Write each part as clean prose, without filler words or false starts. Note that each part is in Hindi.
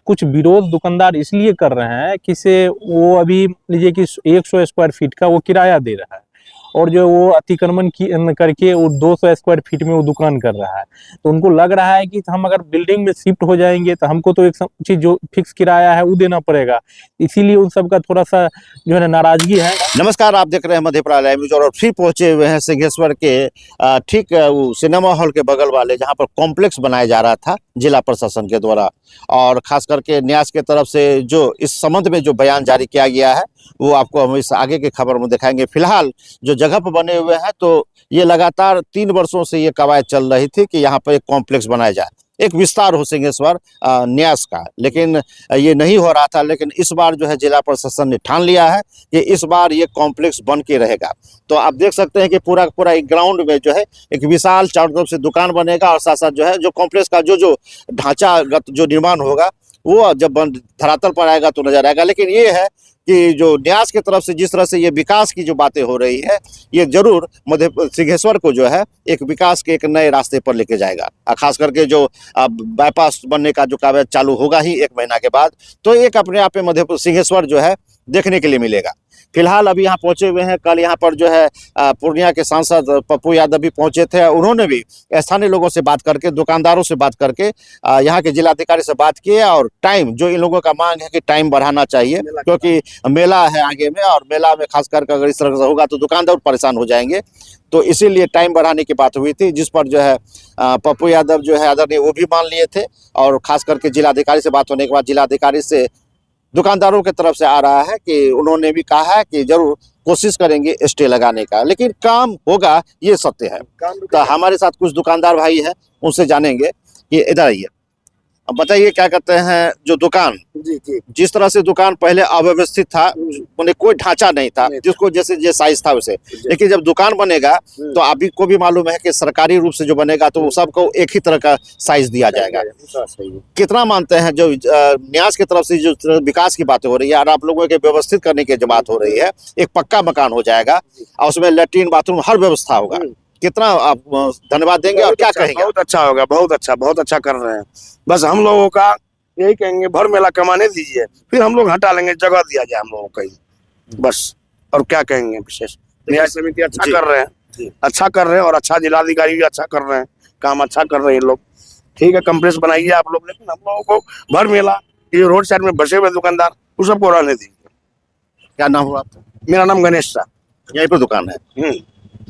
कुछ विरोध दुकानदार इसलिए कर रहे हैं कि से वो अभी लीजिए कि 100 स्क्वायर फीट का वो किराया दे रहा है और जो वो अतिक्रमण करके वो 200 स्क्वायर फीट में वो दुकान कर रहा है। तो उनको लग रहा है कि हम अगर बिल्डिंग में शिफ्ट हो जाएंगे तो हमको तो एक चीज जो फिक्स किराया है वो देना पड़ेगा, इसीलिए उन सब का थोड़ा सा जो है ना नाराजगी है। नमस्कार, आप देख रहे हैं मधेपुरा लाइव न्यूज और फिर पहुंचे हुए हैं सिंहेश्वर के ठीक वो सिनेमा हॉल के बगल वाले जहां पर कॉम्प्लेक्स बनाया जा रहा था जिला प्रशासन के द्वारा, और खास करके न्यास के तरफ से जो इस संबंध में जो बयान जारी किया गया है वो आपको हम इस आगे के खबर में दिखाएंगे। फिलहाल जो जगह पर बने हुए हैं तो ये लगातार 3 वर्षों से ये कवायद चल रही थी कि यहाँ पर एक कॉम्प्लेक्स बनाया जाए, एक विस्तार हो सिंहेश्वर न्यास का, लेकिन ये नहीं हो रहा था। लेकिन इस बार जो है जिला प्रशासन ने ठान लिया है कि इस बार ये कॉम्प्लेक्स बन के रहेगा। तो आप देख सकते हैं कि पूरा पूरा एक ग्राउंड में जो है एक विशाल चारों तरफ से दुकान बनेगा और साथ साथ जो है जो कॉम्प्लेक्स का जो ढांचागत जो निर्माण होगा वो जब धरातल पर आएगा तो नजर आएगा। लेकिन ये है कि जो न्यास की तरफ से जिस तरह से ये विकास की जो बातें हो रही है ये जरूर सिंहेश्वर को जो है एक विकास के एक नए रास्ते पर लेके जाएगा। खास करके जो बाईपास बनने का जो कार्य चालू होगा ही 1 महीना के बाद, तो एक अपने आप में सिंहेश्वर जो है देखने के लिए मिलेगा। फिलहाल अभी यहाँ पहुंचे हुए हैं, कल यहाँ पर जो है पूर्णिया के सांसद पप्पू यादव भी पहुंचे थे। उन्होंने भी स्थानीय लोगों से बात करके, दुकानदारों से बात करके, यहाँ के जिलाधिकारी से बात की है और टाइम जो इन लोगों का मांग है कि टाइम बढ़ाना चाहिए क्योंकि मेला है आगे में और मेला में खास करके अगर इस तरह से होगा तो दुकानदार परेशान हो जाएंगे। तो इसीलिए टाइम बढ़ाने की बात हुई थी, जिस पर जो है पप्पू यादव जो है आदरणीय वो भी मान लिए थे। और खास करके जिलाधिकारी से बात होने के बाद जिलाधिकारी से दुकानदारों की तरफ से आ रहा है कि उन्होंने भी कहा है कि जरूर कोशिश करेंगे स्टे लगाने का, लेकिन काम होगा ये सत्य है। तो हमारे साथ कुछ दुकानदार भाई हैं, उनसे जानेंगे कि इधर आइए, अब बताइए क्या कहते हैं। जो दुकान जी जिस तरह से दुकान पहले अव्यवस्थित था, उन्हें कोई ढांचा नहीं था, जिसको जैसे साइज था वैसे, लेकिन जब दुकान बनेगा तो आप को भी मालूम है कि सरकारी रूप से जो बनेगा तो वो सबको एक ही तरह का साइज दिया जाएगा। कितना मानते हैं जो न्यास की तरफ से जो विकास की बातें हो रही है और आप लोगों के व्यवस्थित करने की जो बात हो रही है, एक पक्का मकान हो जाएगा और उसमें लैट्रिन बाथरूम हर व्यवस्था होगा, कितना आप धन्यवाद देंगे और क्या कहेंगे? बहुत अच्छा होगा, बहुत अच्छा कर रहे हैं। बस हम लोगों का यही कहेंगे, भर मेला कमाने दीजिए, फिर हम लोग हटा लेंगे, जगह दिया जाए हम लोगों को ही, बस। और क्या कहेंगे विशेष। न्याय समिति अच्छा कर रहे हैं और अच्छा जिलाधिकारी भी अच्छा कर रहे हैं, काम अच्छा कर रहे हैं लोग। ठीक है, कम्प्लेक्स बनाइए आप लोग, लेकिन हम लोगों को भर मेला ये रोड साइड में बसे हुए दुकानदार उस सबको रहने दीजिए। क्या नाम हुआ आपका? मेरा नाम गणेश शाह, यहीं पर दुकान है।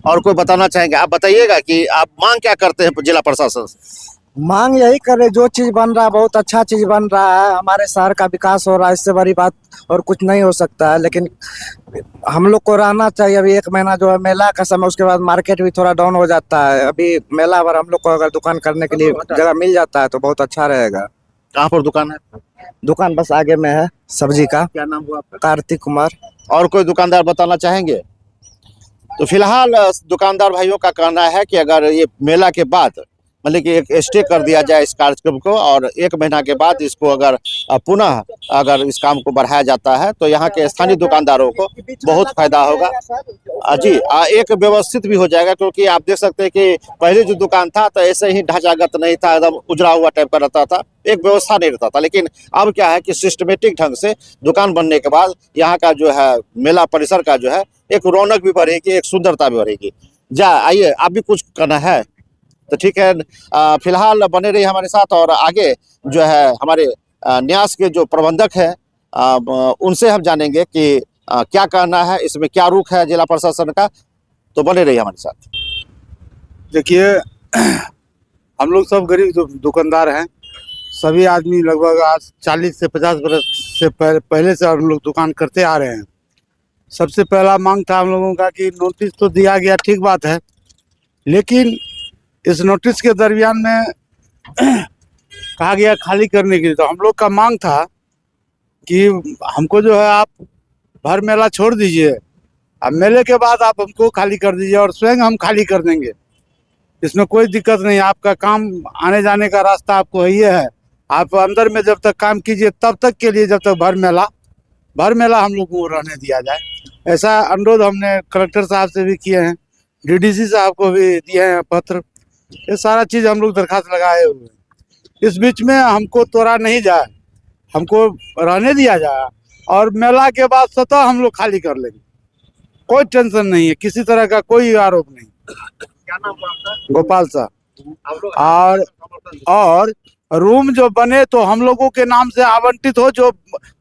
और कोई बताना चाहेंगे? आप बताइएगा कि आप मांग क्या करते हैं जिला प्रशासन से? मांग यही करे, जो चीज बन रहा है बहुत अच्छा चीज बन रहा है, हमारे शहर का विकास हो रहा है, इससे बड़ी बात और कुछ नहीं हो सकता है। लेकिन हम लोग को रहना चाहिए। अभी 1 महीना जो है मेला का समय, उसके बाद मार्केट भी थोड़ा डाउन हो जाता है। अभी मेला भर हम लोग को अगर दुकान करने के लिए जगह मिल जाता है तो बहुत अच्छा रहेगा। कहाँ पर दुकान है? दुकान बस आगे में है सब्जी का। क्या नाम हुआ आपका? कार्तिक कुमार। और कोई दुकानदार बताना चाहेंगे? तो फिलहाल दुकानदार भाइयों का कहना है कि अगर ये मेला के बाद मतलब कि एक स्टे कर दिया जाए इस कार्यक्रम को और 1 महीना के बाद इसको अगर पुनः अगर इस काम को बढ़ाया जाता है तो यहाँ के स्थानीय दुकानदारों को बहुत फायदा होगा जी। एक व्यवस्थित भी हो जाएगा, क्योंकि आप देख सकते हैं कि पहले जो दुकान था तो ऐसे ही ढांचागत नहीं था, एकदम उजड़ा हुआ टाइप का रहता था, एक व्यवस्था नहीं रहता था। लेकिन अब क्या है कि सिस्टमेटिक ढंग से दुकान बनने के बाद यहाँ का जो है मेला परिसर का जो है एक रौनक भी बढ़ेगी, एक सुंदरता भी बढ़ेगी। आइए, आप भी कुछ करना है तो ठीक है। फिलहाल बने रहिए हमारे साथ और आगे जो है हमारे न्यास के जो प्रबंधक हैं उनसे हम जानेंगे कि क्या करना है, इसमें क्या रुख है जिला प्रशासन का। तो बने रहिए हमारे साथ। देखिए, हम लोग सब गरीब दुकानदार हैं, सभी आदमी लगभग आज 40 से 50 वर्ष से पहले से हम लोग दुकान करते आ रहे हैं। सबसे पहला मांग था हम लोगों का कि नोटिस तो दिया गया, ठीक बात है, लेकिन इस नोटिस के दरमियान में कहा गया खाली करने के लिए। तो हम लोग का मांग था कि हमको जो है आप भर मेला छोड़ दीजिए, अब मेले के बाद आप हमको खाली कर दीजिए और स्वयं हम खाली कर देंगे, इसमें कोई दिक्कत नहीं। आपका काम आने जाने का रास्ता आपको ये है, आप अंदर में जब तक काम कीजिए तब तक के लिए, जब तक भर मेला हम लोग को रहने दिया जाए। ऐसा अनुरोध हमने कलेक्टर साहब से भी किए हैं, डीडीसी साहब को भी दिए हैं पत्र, ये सारा चीज़ हम लोग दरखास्त लगाए हुए हैं। इस बीच में हमको तोड़ा नहीं जाए, हमको रहने दिया जाए और मेला के बाद स्वतः हम लोग खाली कर लेंगे। कोई टेंशन नहीं है, किसी तरह का कोई आरोप नहीं। क्या नाम है आपका? गोपाल साहब। आप लोग और रूम जो बने तो हम लोगों के नाम से आवंटित हो, जो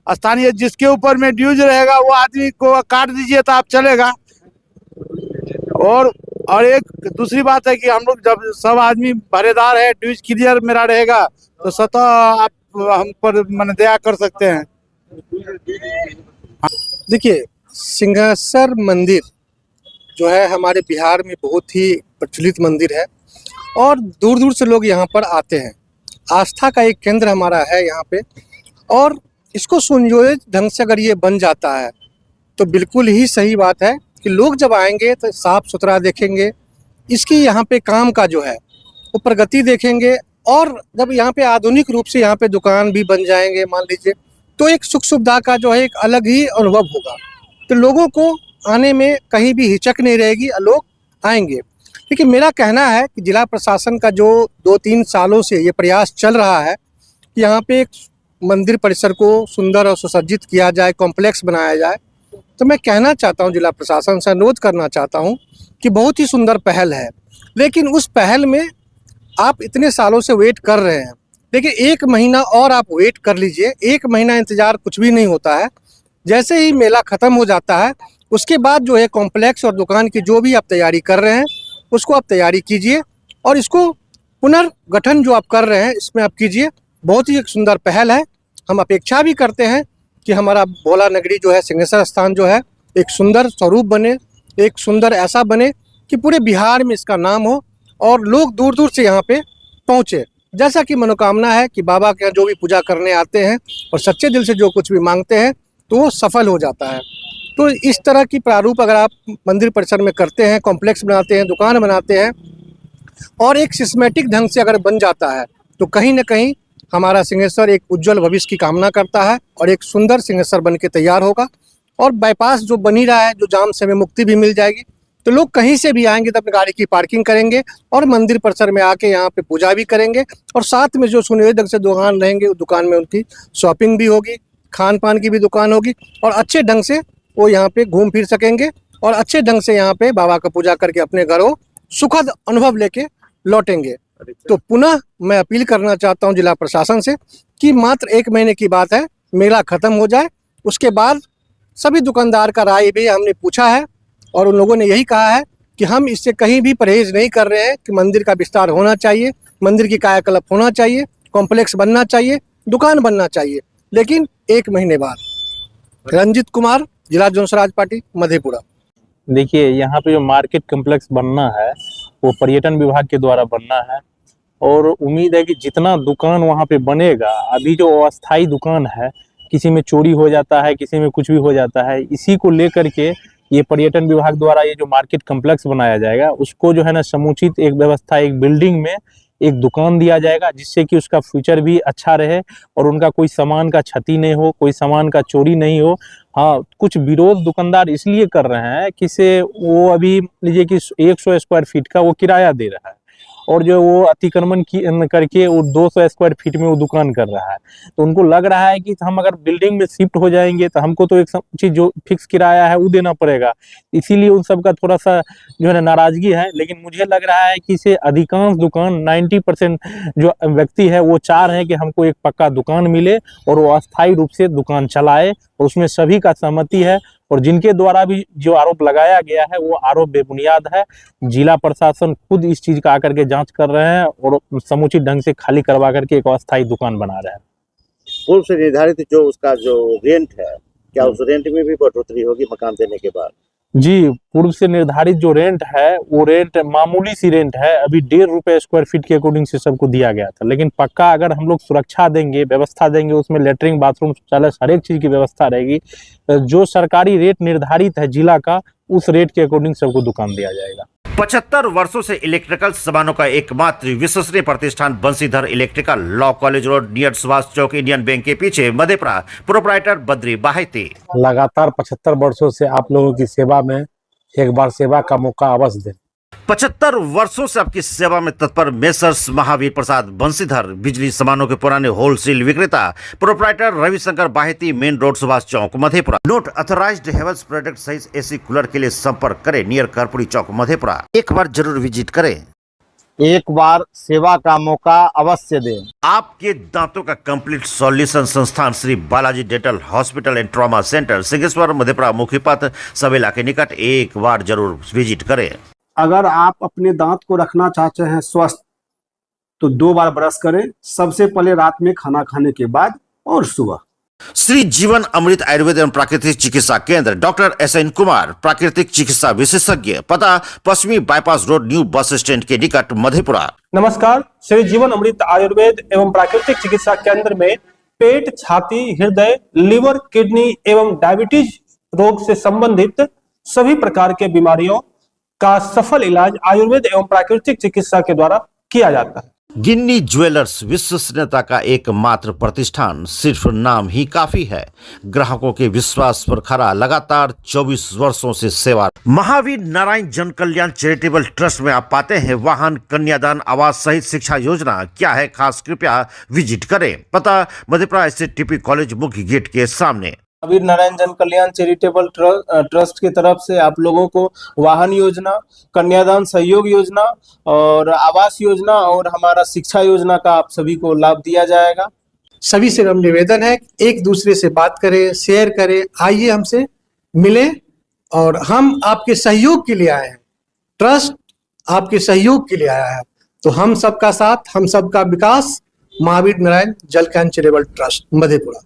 स्थानीय जिसके ऊपर में ड्यूज रहेगा वो आदमी को काट दीजिए तो आप चलेगा। और एक दूसरी बात है कि हम लोग जब सब आदमी पहरेदार है, ड्यूज क्लियर मेरा रहेगा तो स्वतः आप हम पर मन दया कर सकते हैं। देखिए, सिंहेश्वर मंदिर जो है हमारे बिहार में बहुत ही प्रचलित मंदिर है और दूर दूर से लोग यहाँ पर आते हैं। आस्था का एक केंद्र हमारा है यहाँ पे, और इसको सुनियोजित ढंग से अगर ये बन जाता है तो बिल्कुल ही सही बात है कि लोग जब आएंगे तो साफ सुथरा देखेंगे, इसकी यहाँ पे काम का जो है वो प्रगति देखेंगे, और जब यहाँ पे आधुनिक रूप से यहाँ पे दुकान भी बन जाएंगे मान लीजिए, तो एक सुख सुविधा का जो है एक अलग ही अनुभव होगा। तो लोगों को आने में कहीं भी हिचक नहीं रहेगी, लोग आएंगे। लेकिन मेरा कहना है कि जिला प्रशासन का जो 2-3 सालों से ये प्रयास चल रहा है कि यहाँ पे एक मंदिर परिसर को सुंदर और सुसज्जित किया जाए, कॉम्प्लेक्स बनाया जाए, तो मैं कहना चाहता हूँ, जिला प्रशासन से अनुरोध करना चाहता हूँ कि बहुत ही सुंदर पहल है, लेकिन उस पहल में आप इतने सालों से वेट कर रहे हैं। देखिए, 1 महीना और आप वेट कर लीजिए। 1 महीना इंतज़ार कुछ भी नहीं होता है। जैसे ही मेला ख़त्म हो जाता है उसके बाद जो है कॉम्प्लेक्स और दुकान की जो भी आप तैयारी कर रहे हैं उसको आप तैयारी कीजिए, और इसको पुनर्गठन जो आप कर रहे हैं इसमें आप कीजिए। बहुत ही एक सुंदर पहल है। हम अपेक्षा भी करते हैं कि हमारा भोला नगरी जो है, सिंहेश्वर स्थान जो है, एक सुंदर स्वरूप बने, एक सुंदर ऐसा बने कि पूरे बिहार में इसका नाम हो और लोग दूर दूर से यहाँ पे पहुँचे। जैसा कि मनोकामना है कि बाबा के यहाँ जो भी पूजा करने आते हैं और सच्चे दिल से जो कुछ भी मांगते हैं तो वो सफल हो जाता है। तो इस तरह की प्रारूप अगर आप मंदिर परिसर में करते हैं, कॉम्प्लेक्स बनाते हैं, दुकान बनाते हैं और एक सिस्टमेटिक ढंग से अगर बन जाता है तो कहीं ना कहीं हमारा सिंहेश्वर एक उज्जवल भविष्य की कामना करता है और एक सुंदर सिंहेश्वर बन के तैयार होगा। और बाईपास जो बनी रहा है, जो जाम से हमें मुक्ति भी मिल जाएगी, तो लोग कहीं से भी आएंगे तो अपनी गाड़ी की पार्किंग करेंगे और मंदिर परिसर में आके यहाँ पे पूजा भी करेंगे, और साथ में जो सुनियोजित ढंग से दुकान रहेंगे, उस दुकान में उनकी शॉपिंग भी होगी, खान पान की भी दुकान होगी, और अच्छे ढंग से वो यहाँ पे घूम फिर सकेंगे और अच्छे ढंग से यहाँ पे बाबा का पूजा करके अपने घरों सुखद अनुभव लेके लौटेंगे। तो पुनः मैं अपील करना चाहता हूँ जिला प्रशासन से कि मात्र 1 महीने की बात है, मेला खत्म हो जाए, उसके बाद सभी दुकानदार का राय भी हमने पूछा है और उन लोगों ने यही कहा है कि हम इससे कहीं भी परहेज नहीं कर रहे हैं कि मंदिर का विस्तार होना चाहिए, मंदिर की कायाकल्प होना चाहिए, कॉम्प्लेक्स बनना चाहिए, दुकान बनना चाहिए, लेकिन 1 महीने बाद। रंजित कुमार, जिला जनसुराज पार्टी, मधेपुरा। देखिए, यहाँ पे जो मार्केट कम्प्लेक्स बनना है वो पर्यटन विभाग के द्वारा बनना है, और उम्मीद है कि जितना दुकान वहाँ पे बनेगा, अभी जो अस्थाई दुकान है, किसी में चोरी हो जाता है, किसी में कुछ भी हो जाता है, इसी को लेकर के ये पर्यटन विभाग द्वारा ये जो मार्केट कम्प्लेक्स बनाया जाएगा उसको जो है ना समुचित एक व्यवस्था, एक बिल्डिंग में एक दुकान दिया जाएगा, जिससे कि उसका फ्यूचर भी अच्छा रहे और उनका कोई सामान का क्षति नहीं हो, कोई सामान का चोरी नहीं हो। हाँ, कुछ विरोध दुकानदार इसलिए कर रहे हैं कि से वो अभी लीजिए कि 100 स्क्वायर फीट का वो किराया दे रहा है, और जो वो अतिक्रमण करके वो 200 स्क्वायर फीट में वो दुकान कर रहा है। तो उनको लग रहा है कि हम अगर बिल्डिंग में शिफ्ट हो जाएंगे तो हमको तो एक चीज जो फिक्स किराया है वो देना पड़ेगा, इसीलिए उन सब का थोड़ा सा जो है ना नाराजगी है। लेकिन मुझे लग रहा है कि इसे अधिकांश दुकान 90% जो व्यक्ति है वो चाह रहे हैं कि हमको एक पक्का दुकान मिले और वो अस्थायी रूप से दुकान चलाए, और उसमें सभी का सहमति है। और जिनके द्वारा भी जो आरोप लगाया गया है वो आरोप बेबुनियाद है। जिला प्रशासन खुद इस चीज का आकर के जांच कर रहे हैं और समुचित ढंग से खाली करवा करके एक अस्थायी दुकान बना रहे हैं। पूर्व से निर्धारित जो उसका जो रेंट है, क्या उस रेंट में भी बढ़ोतरी होगी मकान देने के बाद? जी, पूर्व से निर्धारित जो रेंट है वो रेंट मामूली सी रेंट है, अभी 1.5 रुपये स्क्वायर फीट के अकॉर्डिंग से सबको दिया गया था। लेकिन पक्का अगर हम लोग सुरक्षा देंगे, व्यवस्था देंगे, उसमें लेटरिन, बाथरूम, शौचालय, हर एक चीज की व्यवस्था रहेगी, जो सरकारी रेट निर्धारित है जिला का, उस रेट के अकॉर्डिंग सबको दुकान दिया जाएगा। 75 वर्षों से इलेक्ट्रिकल सामानों का एकमात्र विश्वसनीय प्रतिष्ठान Bansidhar electrical, law college road near Subhash Chowk, Indian Bank के पीछे, मधेपुरा। प्रोप्राइटर बद्री बाहिती। लगातार 75 वर्षों से आप लोगों की सेवा में एक बार सेवा का मौका अवश्य दें। 75 वर्षों से आपकी सेवा में तत्पर मेसर्स महावीर प्रसाद बंसीधर बिजली सामानों के पुराने होलसेल विक्रेता proprietor Ravishankar Baheti, main road, Subhash Chowk, Madhepura. Note authorised Havells product सहित एसी कूलर के लिए संपर्क करें नियर कर्पूरी चौक, मधेपुरा। एक बार जरूर विजिट करें, एक बार सेवा का मौका अवश्य दें। आपके दांतों का कंप्लीट सॉल्यूशन संस्थान Shri Balaji dental hospital and trauma centre, Singheshwar, Madhepura, मुख्य पथ सवेला के निकट। एक बार जरूर विजिट करें। अगर आप अपने दांत को रखना चाहते हैं स्वस्थ, तो 2 बार ब्रश करें, सबसे पहले रात में खाना खाने के बाद और सुबह। श्री जीवन अमृत आयुर्वेद एवं प्राकृतिक चिकित्सा केंद्र, डॉक्टर SN कुमार, प्राकृतिक चिकित्सा विशेषज्ञ, पता पश्चिमी bypass road, new bus stand के निकट, मधेपुरा। नमस्कार, श्री जीवन अमृत आयुर्वेद एवं प्राकृतिक चिकित्सा केंद्र में पेट, छाती, हृदय, लिवर, किडनी एवं डायबिटीज रोग से संबंधित सभी प्रकार के बीमारियों का सफल इलाज आयुर्वेद एवं प्राकृतिक चिकित्सा के द्वारा किया जाता है। गिन्नी ज्वेलर्स विश्वसनीयता का एकमात्र प्रतिष्ठान, सिर्फ नाम ही काफी है। ग्राहकों के विश्वास पर खरा लगातार 24 वर्षों से सेवा। महावीर नारायण जन कल्याण चैरिटेबल ट्रस्ट में आप पाते हैं वाहन, कन्यादान, आवास सहित शिक्षा योजना। क्या है खास, कृपया विजिट करें। पता मधेपुरा स्थित TP कॉलेज मुख्य गेट के सामने। महावीर नारायण जन कल्याण चैरिटेबल ट्रस्ट की तरफ से आप लोगों को वाहन योजना, कन्यादान सहयोग योजना और आवास योजना और हमारा शिक्षा योजना का आप सभी को लाभ दिया जाएगा। सभी से हम निवेदन है, एक दूसरे से बात करें, शेयर करें, आइए हमसे मिलें और हम आपके सहयोग के लिए आए हैं। ट्रस्ट आपके सहयोग के लिए आया है, तो हम सबका साथ, हम सबका विकास। महावीर नारायण जन कल्याण चैरिटेबल ट्रस्ट, मधेपुरा।